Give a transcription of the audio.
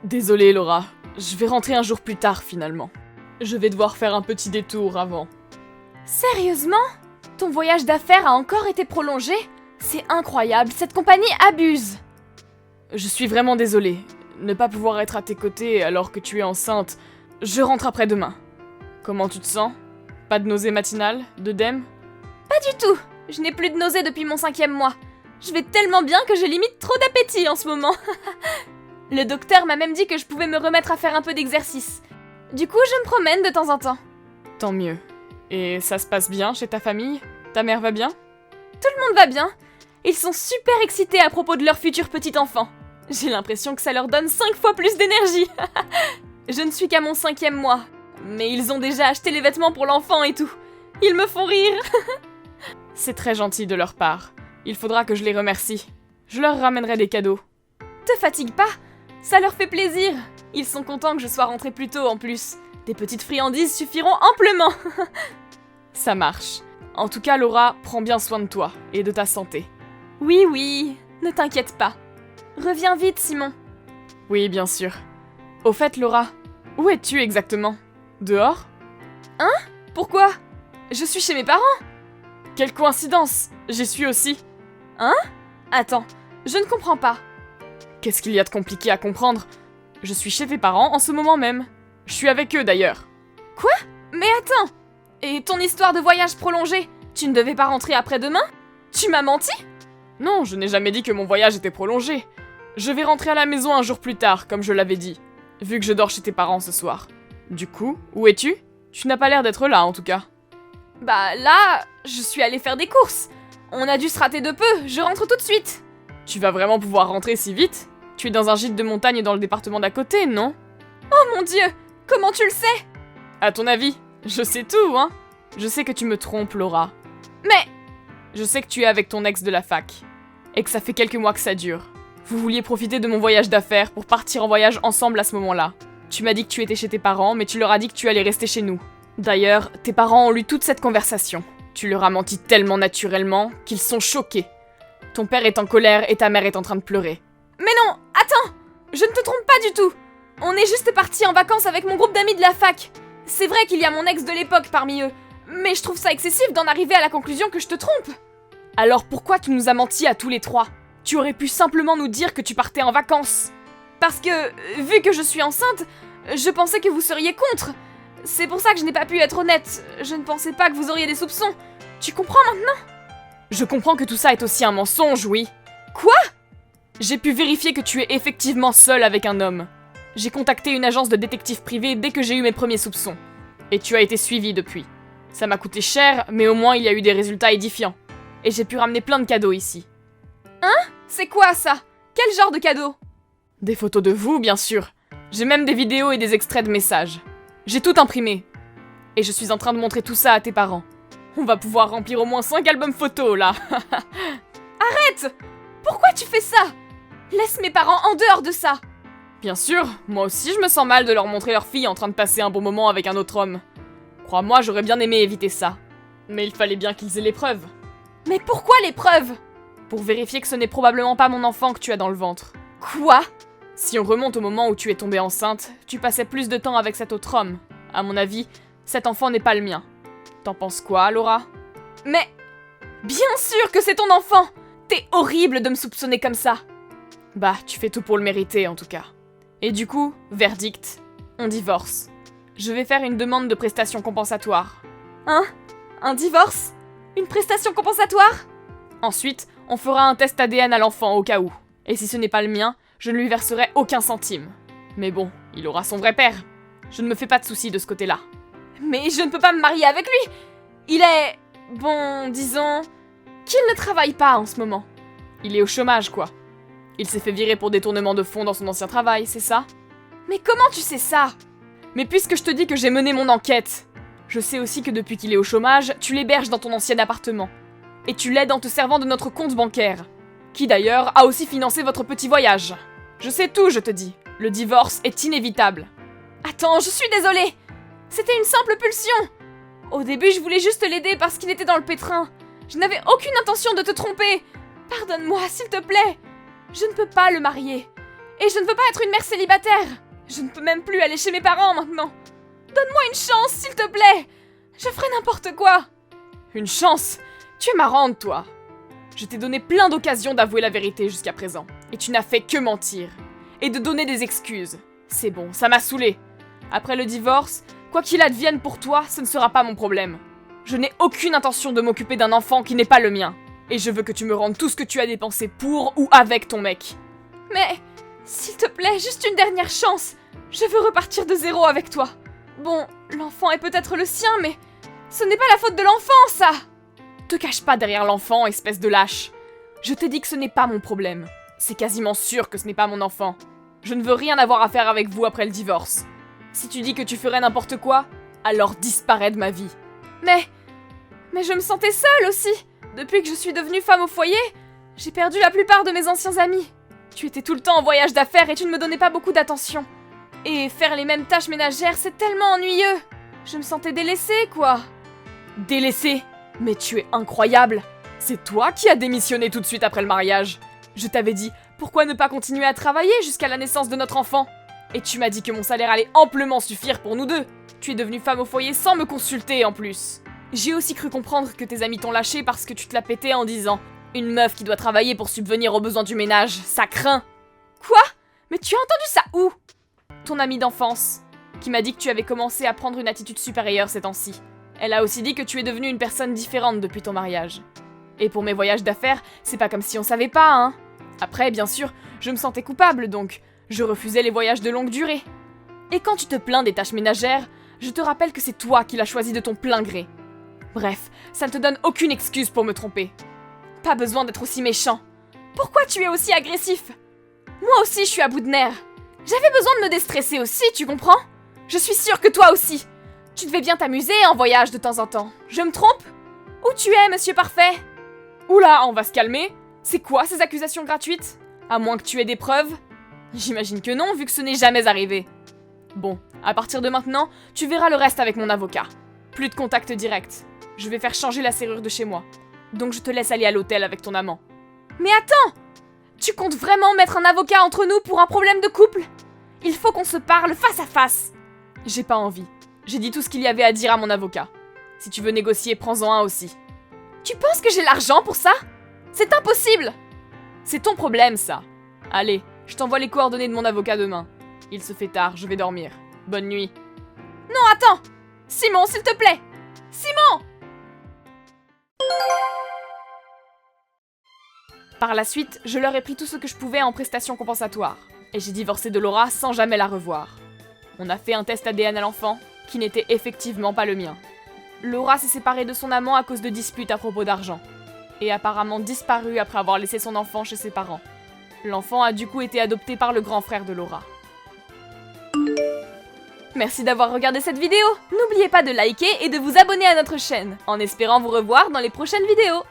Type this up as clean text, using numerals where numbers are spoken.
Désolée Laura, je vais rentrer un jour plus tard finalement. Je vais devoir faire un petit détour avant. Sérieusement? Ton voyage d'affaires a encore été prolongé? C'est incroyable, cette compagnie abuse. Je suis vraiment désolée. Ne pas pouvoir être à tes côtés alors que tu es enceinte, je rentre après-demain. Comment tu te sens? Pas de nausée matinale? D'œdème? Pas du tout. Je n'ai plus de nausée depuis mon 5e mois. Je vais tellement bien que j'ai limite trop d'appétit en ce moment. Le docteur m'a même dit que je pouvais me remettre à faire un peu d'exercice. Du coup, je me promène de temps en temps. Tant mieux. Et ça se passe bien chez ta famille? Ta mère va bien? Tout le monde va bien. Ils sont super excités à propos de leur futur petit enfant. J'ai l'impression que ça leur donne 5 fois plus d'énergie. Je ne suis qu'à mon 5e mois. Mais ils ont déjà acheté les vêtements pour l'enfant et tout. Ils me font rire. C'est très gentil de leur part. Il faudra que je les remercie. Je leur ramènerai des cadeaux. Te fatigue pas, ça leur fait plaisir. Ils sont contents que je sois rentrée plus tôt en plus. Des petites friandises suffiront amplement. Ça marche. En tout cas, Laura, prends bien soin de toi et de ta santé. Oui, oui, ne t'inquiète pas. Reviens vite, Simon. Oui, bien sûr. Au fait, Laura, où es-tu exactement? Dehors? Hein? Pourquoi? Je suis chez mes parents. Quelle coïncidence! J'y suis aussi. Hein? Attends, je ne comprends pas. Qu'est-ce qu'il y a de compliqué à comprendre? Je suis chez tes parents en ce moment même. Je suis avec eux d'ailleurs. Quoi? Mais attends! Et ton histoire de voyage prolongé? Tu ne devais pas rentrer après-demain? Tu m'as menti? Non, je n'ai jamais dit que mon voyage était prolongé. Je vais rentrer à la maison un jour plus tard, comme je l'avais dit, vu que je dors chez tes parents ce soir. Du coup, où es-tu? Tu n'as pas l'air d'être là en tout cas. Bah là, je suis allée faire des courses. On a dû se rater de peu, je rentre tout de suite. Tu vas vraiment pouvoir rentrer si vite? Tu es dans un gîte de montagne dans le département d'à côté, non? Oh mon Dieu, comment tu le sais? À ton avis? Je sais tout, hein? Je sais que tu me trompes, Laura. Mais... Je sais que tu es avec ton ex de la fac. Et que ça fait quelques mois que ça dure. Vous vouliez profiter de mon voyage d'affaires pour partir en voyage ensemble à ce moment-là. Tu m'as dit que tu étais chez tes parents, mais tu leur as dit que tu allais rester chez nous. D'ailleurs, tes parents ont lu toute cette conversation. Tu leur as menti tellement naturellement qu'ils sont choqués. Ton père est en colère et ta mère est en train de pleurer. Mais non, attends! Je ne te trompe pas du tout! On est juste partis en vacances avec mon groupe d'amis de la fac. C'est vrai qu'il y a mon ex de l'époque parmi eux, mais je trouve ça excessif d'en arriver à la conclusion que je te trompe. Alors pourquoi tu nous as menti à tous les trois? Tu aurais pu simplement nous dire que tu partais en vacances. Parce que, vu que je suis enceinte, je pensais que vous seriez contre. C'est pour ça que je n'ai pas pu être honnête. Je ne pensais pas que vous auriez des soupçons. Tu comprends maintenant? Je comprends que tout ça est aussi un mensonge, oui. Quoi? J'ai pu vérifier que tu es effectivement seule avec un homme. J'ai contacté une agence de détective privé dès que j'ai eu mes premiers soupçons. Et tu as été suivie depuis. Ça m'a coûté cher, mais au moins il y a eu des résultats édifiants. Et j'ai pu ramener plein de cadeaux ici. Hein? C'est quoi ça? Quel genre de cadeau? Des photos de vous, bien sûr. J'ai même des vidéos et des extraits de messages. J'ai tout imprimé. Et je suis en train de montrer tout ça à tes parents. On va pouvoir remplir au moins 5 albums photos, là. Arrête! Pourquoi tu fais ça? Laisse mes parents en dehors de ça. Bien sûr, moi aussi je me sens mal de leur montrer leur fille en train de passer un bon moment avec un autre homme. Crois-moi, j'aurais bien aimé éviter ça. Mais il fallait bien qu'ils aient les preuves. Mais pourquoi les preuves? Pour vérifier que ce n'est probablement pas mon enfant que tu as dans le ventre. Quoi? Si on remonte au moment où tu es tombée enceinte, tu passais plus de temps avec cet autre homme. À mon avis, cet enfant n'est pas le mien. T'en penses quoi, Laura? Mais... Bien sûr que c'est ton enfant! T'es horrible de me soupçonner comme ça. Bah, tu fais tout pour le mériter, en tout cas. Et du coup, verdict, on divorce. Je vais faire une demande de prestation compensatoire. Hein? Un divorce? Une prestation compensatoire? Ensuite, on fera un test ADN à l'enfant au cas où. Et si ce n'est pas le mien, je ne lui verserai aucun centime. Mais bon, il aura son vrai père. Je ne me fais pas de soucis de ce côté-là. Mais je ne peux pas me marier avec lui! Il est... bon, disons... qu'il ne travaille pas en ce moment. Il est au chômage, quoi. Il s'est fait virer pour détournement de fonds dans son ancien travail, c'est ça? Mais comment tu sais ça? Mais puisque je te dis que j'ai mené mon enquête, je sais aussi que depuis qu'il est au chômage, tu l'héberges dans ton ancien appartement. Et tu l'aides en te servant de notre compte bancaire. Qui d'ailleurs a aussi financé votre petit voyage. Je sais tout, je te dis. Le divorce est inévitable. Attends, je suis désolée! C'était une simple pulsion! Au début, je voulais juste l'aider parce qu'il était dans le pétrin. Je n'avais aucune intention de te tromper. Pardonne-moi, s'il te plaît. Je ne peux pas le marier. Et je ne veux pas être une mère célibataire. Je ne peux même plus aller chez mes parents maintenant. Donne-moi une chance, s'il te plaît. Je ferai n'importe quoi. Une chance? Tu es marrante, toi. Je t'ai donné plein d'occasions d'avouer la vérité jusqu'à présent. Et tu n'as fait que mentir. Et de donner des excuses. C'est bon, ça m'a saoulé. Après le divorce, quoi qu'il advienne pour toi, ce ne sera pas mon problème. Je n'ai aucune intention de m'occuper d'un enfant qui n'est pas le mien. Et je veux que tu me rendes tout ce que tu as dépensé pour ou avec ton mec. Mais, s'il te plaît, juste une dernière chance. Je veux repartir de zéro avec toi. Bon, l'enfant est peut-être le sien, mais ce n'est pas la faute de l'enfant, ça. Te cache pas derrière l'enfant, espèce de lâche. Je t'ai dit que ce n'est pas mon problème. C'est quasiment sûr que ce n'est pas mon enfant. Je ne veux rien avoir à faire avec vous après le divorce. Si tu dis que tu ferais n'importe quoi, alors disparais de ma vie. Mais je me sentais seule aussi. Depuis que je suis devenue femme au foyer, j'ai perdu la plupart de mes anciens amis. Tu étais tout le temps en voyage d'affaires et tu ne me donnais pas beaucoup d'attention. Et faire les mêmes tâches ménagères, c'est tellement ennuyeux. Je me sentais délaissée, quoi. Délaissée? Mais tu es incroyable. C'est toi qui as démissionné tout de suite après le mariage. Je t'avais dit, pourquoi ne pas continuer à travailler jusqu'à la naissance de notre enfant? Et tu m'as dit que mon salaire allait amplement suffire pour nous deux. Tu es devenue femme au foyer sans me consulter en plus. J'ai aussi cru comprendre que tes amis t'ont lâché parce que tu te la pétais en disant « Une meuf qui doit travailler pour subvenir aux besoins du ménage, ça craint !» Quoi? Mais tu as entendu ça où? Ton amie d'enfance, qui m'a dit que tu avais commencé à prendre une attitude supérieure ces temps-ci. Elle a aussi dit que tu es devenue une personne différente depuis ton mariage. Et pour mes voyages d'affaires, c'est pas comme si on savait pas, hein. Après, bien sûr, je me sentais coupable, donc je refusais les voyages de longue durée. Et quand tu te plains des tâches ménagères, je te rappelle que c'est toi qui l'as choisi de ton plein gré. Bref, ça ne te donne aucune excuse pour me tromper. Pas besoin d'être aussi méchant. Pourquoi tu es aussi agressif? Moi aussi, je suis à bout de nerfs. J'avais besoin de me déstresser aussi, tu comprends? Je suis sûre que toi aussi. Tu devais bien t'amuser en voyage de temps en temps. Je me trompe? Où tu es, monsieur parfait? Oula, on va se calmer. C'est quoi ces accusations gratuites? À moins que tu aies des preuves? J'imagine que non, vu que ce n'est jamais arrivé. Bon, à partir de maintenant, tu verras le reste avec mon avocat. Plus de contact direct. Je vais faire changer la serrure de chez moi. Donc je te laisse aller à l'hôtel avec ton amant. Mais attends! Tu comptes vraiment mettre un avocat entre nous pour un problème de couple? Il faut qu'on se parle face à face. J'ai pas envie. J'ai dit tout ce qu'il y avait à dire à mon avocat. Si tu veux négocier, prends-en un aussi. Tu penses que j'ai l'argent pour ça? C'est impossible! C'est ton problème, ça. Allez, je t'envoie les coordonnées de mon avocat demain. Il se fait tard, je vais dormir. Bonne nuit. Non, attends! Simon, s'il te plaît! Simon! Par la suite, je leur ai pris tout ce que je pouvais en prestations compensatoires. Et j'ai divorcé de Laura sans jamais la revoir. On a fait un test ADN à l'enfant, qui n'était effectivement pas le mien. Laura s'est séparée de son amant à cause de disputes à propos d'argent. Et apparemment disparu après avoir laissé son enfant chez ses parents. L'enfant a du coup été adopté par le grand frère de Laura. Merci d'avoir regardé cette vidéo. N'oubliez pas de liker et de vous abonner à notre chaîne, en espérant vous revoir dans les prochaines vidéos.